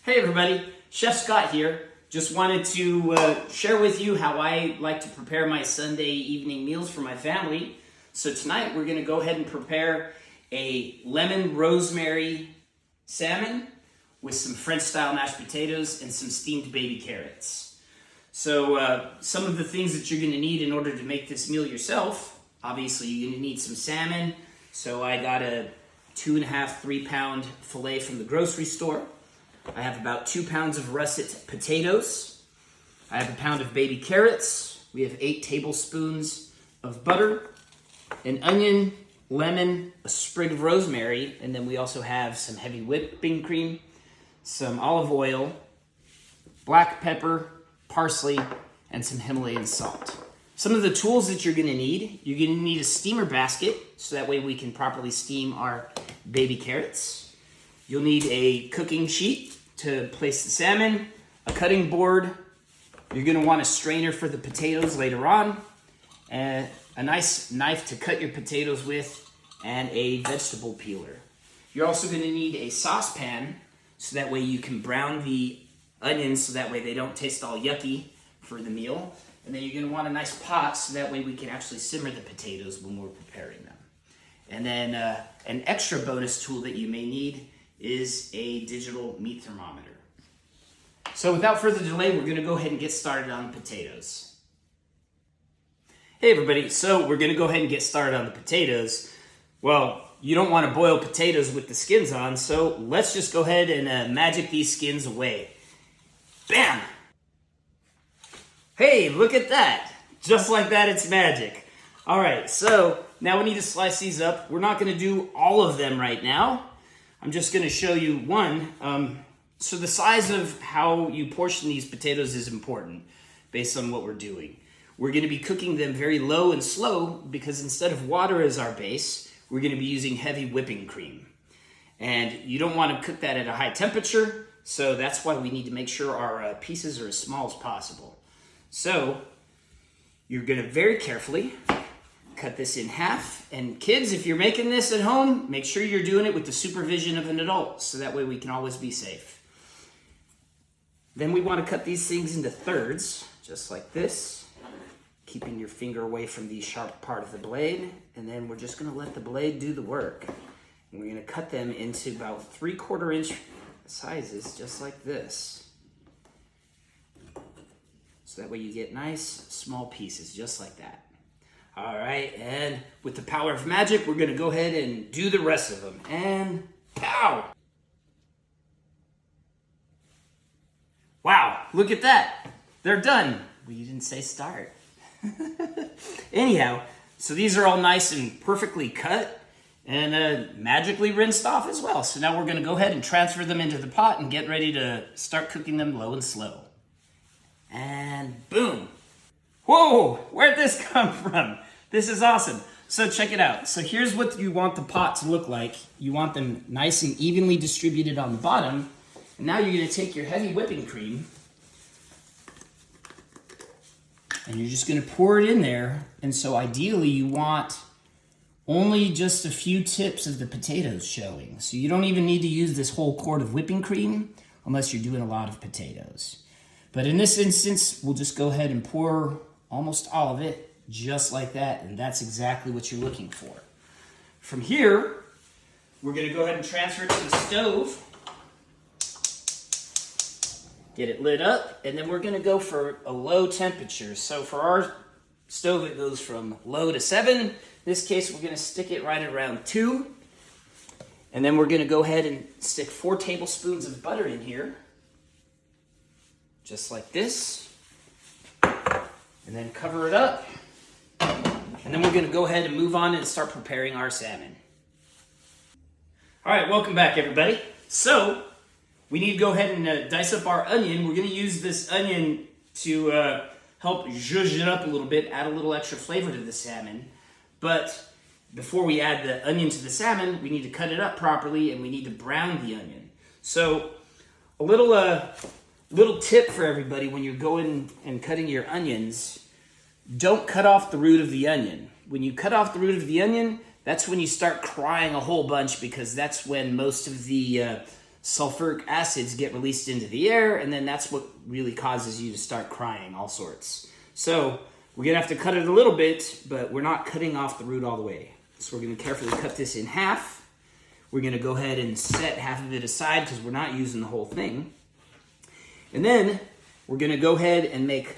Hey everybody, Chef Scott here. Just wanted to share with you how I like to prepare my Sunday evening meals for my family. So tonight we're going to go ahead and prepare a lemon rosemary salmon with some French style mashed potatoes and some steamed baby carrots. So some of the things that you're going to need in order to make this meal yourself, obviously you're going to need some salmon. So I got a 2.5-3 pound filet from the grocery store. I have about 2 pounds of russet potatoes. I have a pound of baby carrots. We have 8 tablespoons of butter, an onion, lemon, a sprig of rosemary, and then we also have some heavy whipping cream, some olive oil, black pepper, parsley, and some Himalayan salt. Some of the tools that you're going to need, you're going to need a steamer basket, so that way we can properly steam our baby carrots. You'll need a cooking sheet to place the salmon, a cutting board. You're going to want a strainer for the potatoes later on, and a nice knife to cut your potatoes with, and a vegetable peeler. You're also going to need a saucepan, so that way you can brown the onions, so that way they don't taste all yucky for the meal. And then you're going to want a nice pot, so that way we can actually simmer the potatoes when we're preparing them. And then an extra bonus tool that you may need is a digital meat thermometer. So without further delay, we're going to go ahead and get started on the potatoes. Hey everybody, so we're going to go ahead and get started on the potatoes. Well, you don't want to boil potatoes with the skins on, so let's just go ahead and magic these skins away. Bam! Hey, look at that! Just like that, it's magic. All right, so now we need to slice these up. We're not going to do all of them right now. I'm just going to show you one. So the size of how you portion these potatoes is important based on what we're doing. We're going to be cooking them very low and slow because instead of water as our base, we're going to be using heavy whipping cream. And you don't want to cook that at a high temperature, so that's why we need to make sure our pieces are as small as possible. So you're going to very carefully cut this in half. And kids, if you're making this at home, make sure you're doing it with the supervision of an adult, so that way we can always be safe. Then we want to cut these things into thirds, just like this, keeping your finger away from the sharp part of the blade. And then we're just going to let the blade do the work. And we're going to cut them into about 3/4 inch sizes, just like this. So that way you get nice, small pieces, just like that. All right, and with the power of magic, we're going to go ahead and do the rest of them. And pow! Wow, look at that. They're done. Well, you didn't say start. Anyhow, so these are all nice and perfectly cut and magically rinsed off as well. So now we're going to go ahead and transfer them into the pot and get ready to start cooking them low and slow. And boom. Whoa, where'd this come from? This is awesome. So check it out. So here's what you want the pot to look like. You want them nice and evenly distributed on the bottom. And now you're going to take your heavy whipping cream and you're just going to pour it in there. And so ideally you want only just a few tips of the potatoes showing. So you don't even need to use this whole quart of whipping cream unless you're doing a lot of potatoes. But in this instance, we'll just go ahead and pour almost all of it, just like that, and that's exactly what you're looking for. From here, we're going to go ahead and transfer it to the stove, get it lit up, and then we're going to go for a low temperature. So for our stove, it goes from low to 7. In this case, we're going to stick it right around 2. And then we're going to go ahead and stick 4 tablespoons of butter in here, just like this. And then cover it up. And then we're going to go ahead and move on and start preparing our salmon. All right, welcome back, everybody. So we need to go ahead and dice up our onion. We're going to use this onion to help zhuzh it up a little bit, add a little extra flavor to the salmon. But before we add the onion to the salmon, we need to cut it up properly and we need to brown the onion. So a little tip for everybody when you're going and cutting your onions, don't cut off the root of the onion. When you cut off the root of the onion, that's when you start crying a whole bunch because that's when most of the sulfuric acids get released into the air, and then that's what really causes you to start crying all sorts. So we're gonna have to cut it a little bit, but we're not cutting off the root all the way. So we're gonna carefully cut this in half. We're gonna go ahead and set half of it aside because we're not using the whole thing. And then we're gonna go ahead and make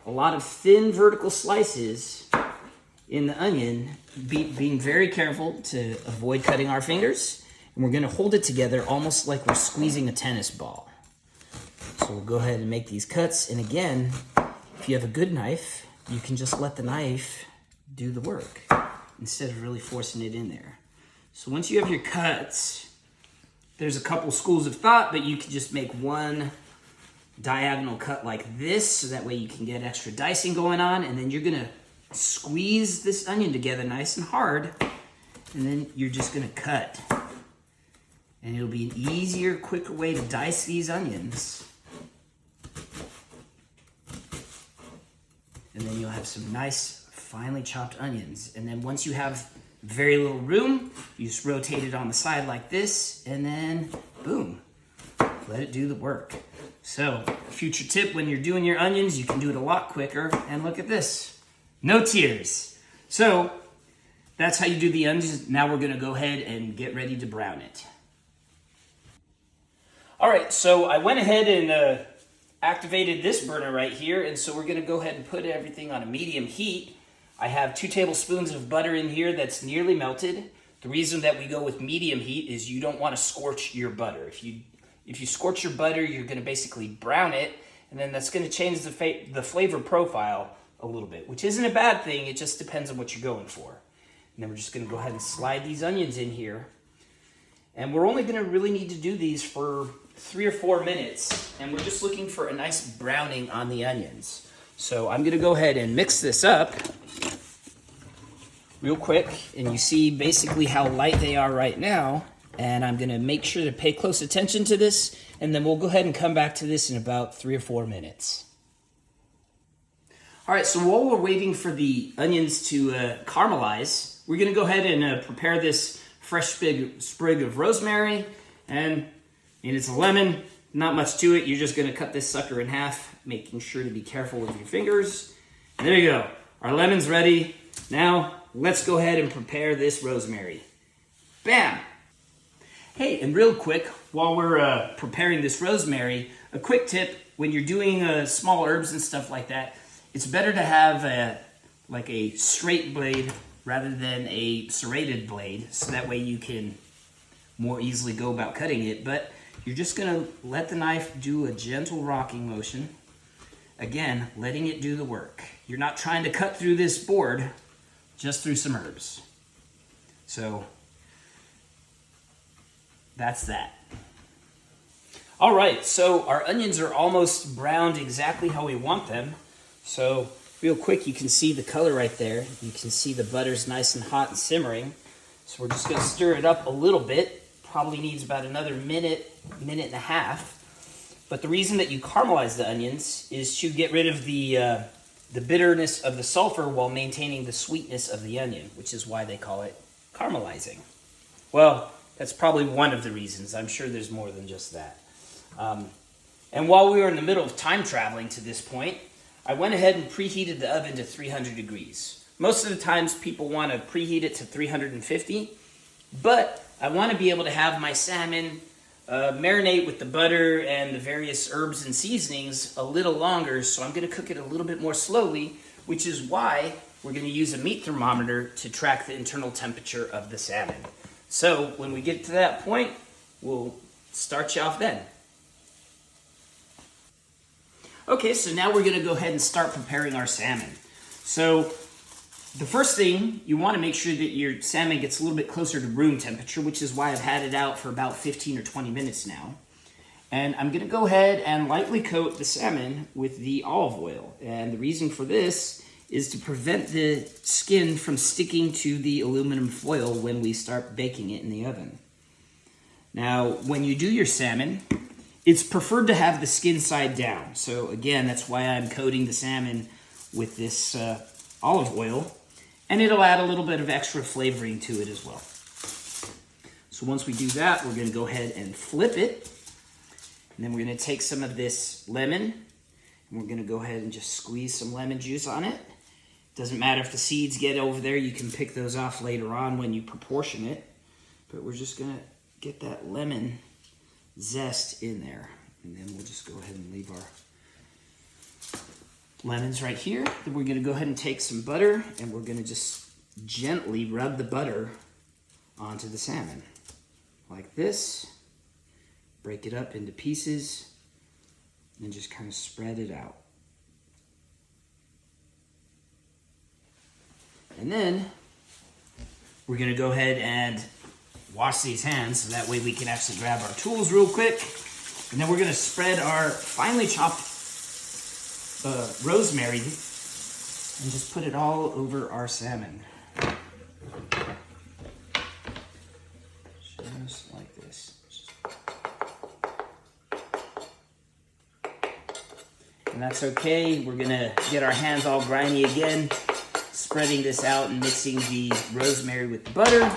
a lot of thin vertical slices in the onion, being very careful to avoid cutting our fingers. And we're gonna hold it together almost like we're squeezing a tennis ball. So we'll go ahead and make these cuts. And again, if you have a good knife, you can just let the knife do the work instead of really forcing it in there. So once you have your cuts, there's a couple schools of thought, but you can just make one diagonal cut like this, so that way you can get extra dicing going on, and then you're gonna squeeze this onion together nice and hard, and then you're just gonna cut. And it'll be an easier, quicker way to dice these onions. And then you'll have some nice, finely chopped onions. And then once you have very little room, you just rotate it on the side like this, and then boom, let it do the work. So, future tip, when you're doing your onions, you can do it a lot quicker. And look at this, no tears. So, that's how you do the onions. Now we're gonna go ahead and get ready to brown it. All right, so I went ahead and activated this burner right here, and so we're gonna go ahead and put everything on a medium heat. I have 2 tablespoons of butter in here that's nearly melted. The reason that we go with medium heat is you don't wanna scorch your butter. If you scorch your butter, you're gonna basically brown it, and then that's gonna change the flavor profile a little bit, which isn't a bad thing, it just depends on what you're going for. And then we're just gonna go ahead and slide these onions in here. And we're only gonna really need to do these for 3 or 4 minutes, and we're just looking for a nice browning on the onions. So I'm gonna go ahead and mix this up real quick, and you see basically how light they are right now, and I'm gonna make sure to pay close attention to this, and then we'll go ahead and come back to this in about 3 or 4 minutes. All right, so while we're waiting for the onions to caramelize, we're gonna go ahead and prepare this fresh sprig of rosemary, and it's a lemon, not much to it. You're just gonna cut this sucker in half, making sure to be careful with your fingers. And there you go, our lemon's ready. Now, let's go ahead and prepare this rosemary. Bam! Hey, and real quick, while we're preparing this rosemary, a quick tip, when you're doing small herbs and stuff like that, it's better to have a straight blade rather than a serrated blade, so that way you can more easily go about cutting it. But you're just gonna let the knife do a gentle rocking motion. Again, letting it do the work. You're not trying to cut through this board, just through some herbs. So, that's that. All right, so our onions are almost browned exactly how we want them. So, real quick, you can see the color right there. You can see the butter's nice and hot and simmering. So we're just gonna stir it up a little bit. Probably needs about another minute and a half. But the reason that you caramelize the onions is to get rid of the bitterness of the sulfur while maintaining the sweetness of the onion, which is why they call it caramelizing. Well, that's probably one of the reasons. I'm sure there's more than just that. And while we were in the middle of time traveling to this point, I went ahead and preheated the oven to 300 degrees. Most of the times people want to preheat it to 350, but I want to be able to have my salmon marinate with the butter and the various herbs and seasonings a little longer, so I'm going to cook it a little bit more slowly, which is why we're going to use a meat thermometer to track the internal temperature of the salmon. So when we get to that point, we'll start you off then. Okay, so now we're going to go ahead and start preparing our salmon. So the first thing, you want to make sure that your salmon gets a little bit closer to room temperature, which is why I've had it out for about 15 or 20 minutes now. And I'm going to go ahead and lightly coat the salmon with the olive oil. And the reason for this is to prevent the skin from sticking to the aluminum foil when we start baking it in the oven. Now, when you do your salmon, it's preferred to have the skin side down. So again, that's why I'm coating the salmon with this olive oil. And it'll add a little bit of extra flavoring to it as well. So once we do that, we're gonna go ahead and flip it. And then we're gonna take some of this lemon and we're gonna go ahead and just squeeze some lemon juice on it. Doesn't matter if the seeds get over there, you can pick those off later on when you proportion it. But we're just gonna get that lemon zest in there. And then we'll just go ahead and leave our lemons right here. Then we're gonna go ahead and take some butter and we're gonna just gently rub the butter onto the salmon. Like this. Break it up into pieces and just kind of spread it out. And then we're gonna go ahead and wash these hands so that way we can actually grab our tools real quick. And then we're gonna spread our finely chopped rosemary and just put it all over our salmon. Just like this. And that's okay. We're gonna get our hands all grimy again, spreading this out and mixing the rosemary with the butter,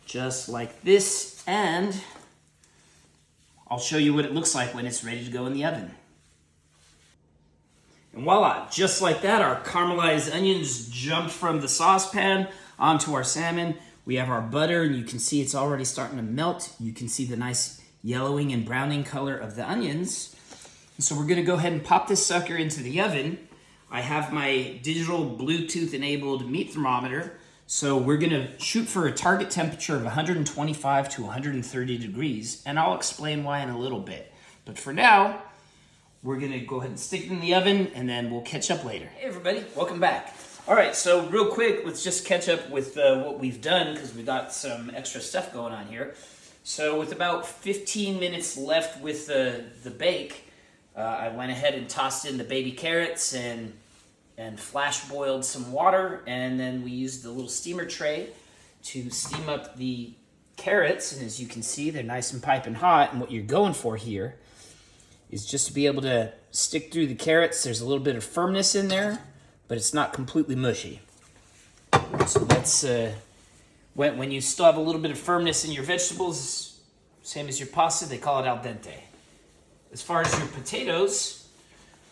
just like this. And I'll show you what it looks like when it's ready to go in the oven. And voila, just like that, our caramelized onions jumped from the saucepan onto our salmon. We have our butter, and you can see it's already starting to melt. You can see the nice yellowing and browning color of the onions. And so we're gonna go ahead and pop this sucker into the oven. I have my digital Bluetooth-enabled meat thermometer, so we're gonna shoot for a target temperature of 125 to 130 degrees, and I'll explain why in a little bit. But for now, we're gonna go ahead and stick it in the oven, and then we'll catch up later. Hey everybody, welcome back. All right, so real quick, let's just catch up with what we've done because we got some extra stuff going on here. So with about 15 minutes left with the bake, I went ahead and tossed in the baby carrots and flash boiled some water, and then we used the little steamer tray to steam up the carrots. And as you can see, they're nice and piping hot. And what you're going for here is just to be able to stick through the carrots. There's a little bit of firmness in there, but it's not completely mushy. So that's when you still have a little bit of firmness in your vegetables, same as your pasta, they call it al dente. As far as your potatoes,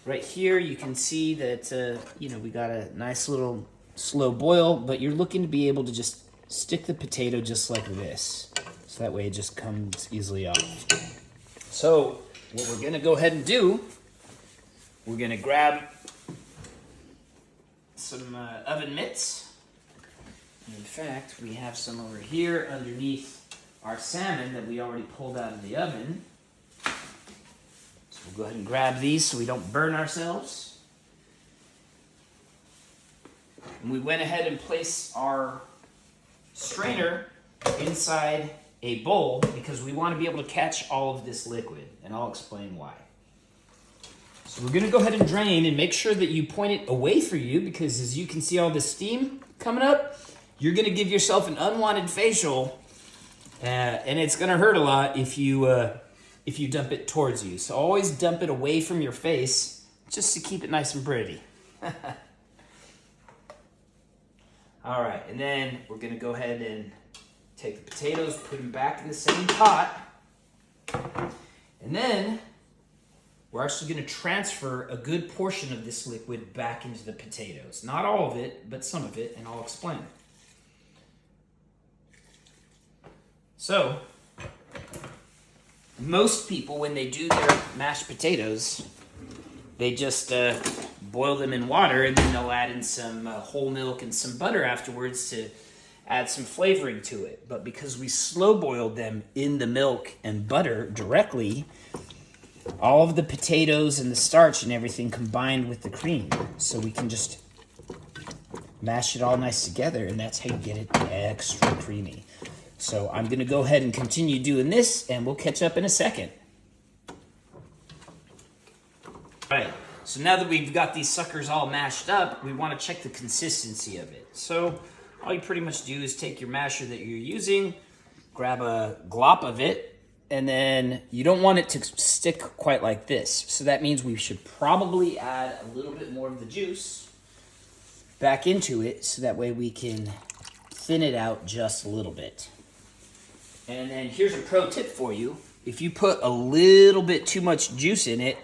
right here you can see that we got a nice little slow boil, but you're looking to be able to just stick the potato just like this, so that way it just comes easily off. So what we're gonna go ahead and do, we're gonna grab some oven mitts. In fact, we have some over here underneath our salmon that we already pulled out of the oven. So we'll go ahead and grab these so we don't burn ourselves. And we went ahead and placed our strainer inside a bowl because we want to be able to catch all of this liquid, and I'll explain why. So we're going to go ahead and drain and make sure that you point it away from you, because as you can see all this steam coming up, you're going to give yourself an unwanted facial, and it's going to hurt a lot if you dump it towards you. So always dump it away from your face just to keep it nice and pretty. All right, and then we're going to go ahead and take the potatoes, put them back in the same pot, and then we're actually going to transfer a good portion of this liquid back into the potatoes. Not all of it, but some of it, and I'll explain. So, most people, when they do their mashed potatoes, they just boil them in water, and then they'll add in some whole milk and some butter afterwards to add some flavoring to it. But because we slow boiled them in the milk and butter directly, all of the potatoes and the starch and everything combined with the cream. So we can just mash it all nice together, and that's how you get it extra creamy. So I'm going to go ahead and continue doing this, and we'll catch up in a second. All right, so now that we've got these suckers all mashed up, we want to check the consistency of it. So all you pretty much do is take your masher that you're using, grab a glop of it, and then you don't want it to stick quite like this. So that means we should probably add a little bit more of the juice back into it, so that way we can thin it out just a little bit. And then here's a pro tip for you. If you put a little bit too much juice in it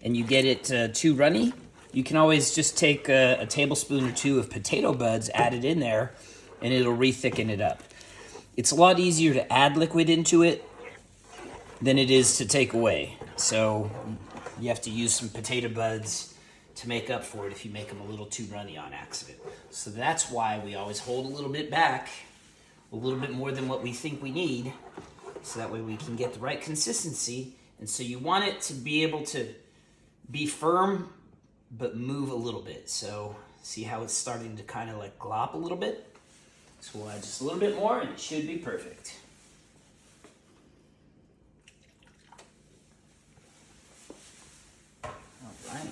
and you get it too runny, you can always just take a tablespoon or two of potato buds, add it in there, and it'll re-thicken it up. It's a lot easier to add liquid into it than it is to take away. So you have to use some potato buds to make up for it if you make them a little too runny on accident. So that's why we always hold a little bit back, a little bit more than what we think we need, so that way we can get the right consistency. And so you want it to be able to be firm, but move a little bit. So see how it's starting to kind of like glop a little bit? So we'll add just a little bit more and it should be perfect. All right.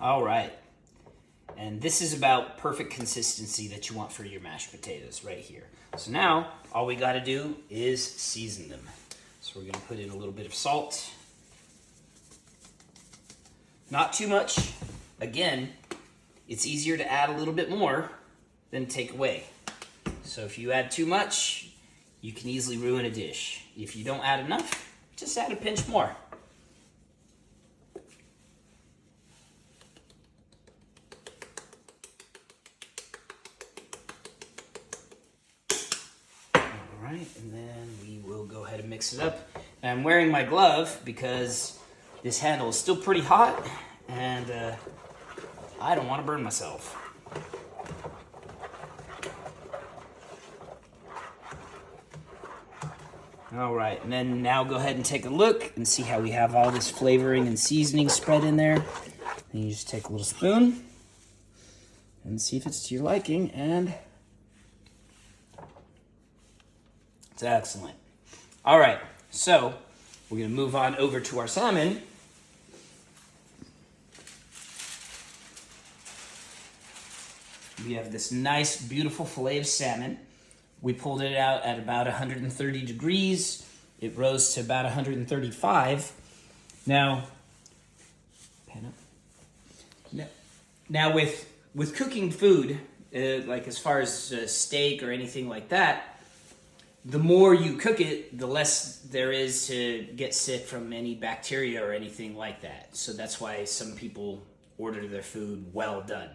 All right, and this is about perfect consistency that you want for your mashed potatoes right here. So now all we got to do is season them. So we're going to put in a little bit of salt. Not too much. Again, it's easier to add a little bit more than take away. So if you add too much, you can easily ruin a dish. If you don't add enough, just add a pinch more. And then we will go ahead and mix it up. And I'm wearing my glove because this handle is still pretty hot and I don't want to burn myself. All right, and then now go ahead and take a look and see how we have all this flavoring and seasoning spread in there. And you just take a little spoon and see if it's to your liking, and it's excellent. All right, so we're gonna move on over to our salmon. We have this nice, beautiful fillet of salmon. We pulled it out at about 130 degrees. It rose to about 135. Now with cooking food, like as far as steak or anything like that, the more you cook it, the less there is to get sick from any bacteria or anything like that. So that's why some people order their food well done.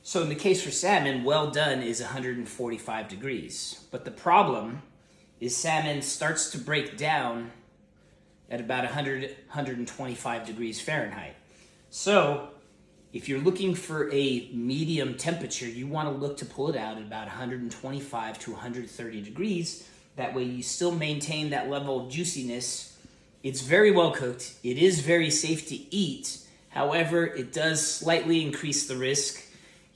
So in the case for salmon, well done is 145 degrees. But the problem is salmon starts to break down at about 125 degrees Fahrenheit. So if you're looking for a medium temperature, you want to look to pull it out at about 125 to 130 degrees. That way you still maintain that level of juiciness. It's very well cooked. It is very safe to eat. However, it does slightly increase the risk,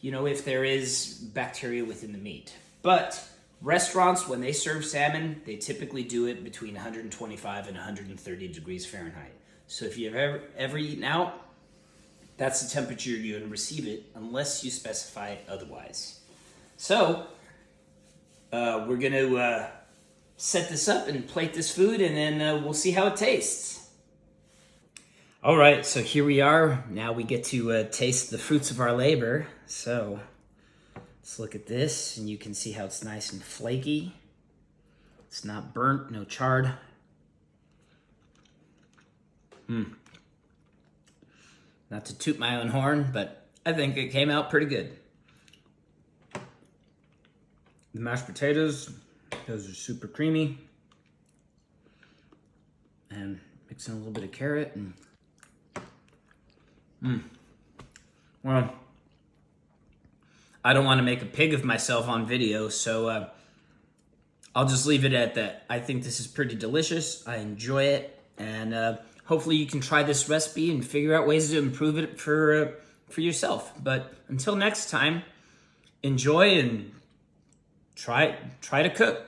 if there is bacteria within the meat. But restaurants, when they serve salmon, they typically do it between 125 and 130 degrees Fahrenheit. So if you've ever eaten out, that's the temperature you're going to receive it, unless you specify otherwise. So we're going to set this up and plate this food, and then we'll see how it tastes. All right, so here we are. Now we get to taste the fruits of our labor. So let's look at this, and you can see how it's nice and flaky. It's not burnt, no charred. Not to toot my own horn, but I think it came out pretty good. The mashed potatoes, those are super creamy. And mix in a little bit of carrot and well, I don't want to make a pig of myself on video, so I'll just leave it at that. I think this is pretty delicious. I enjoy it, and hopefully you can try this recipe and figure out ways to improve it for yourself. But until next time, enjoy and try to cook.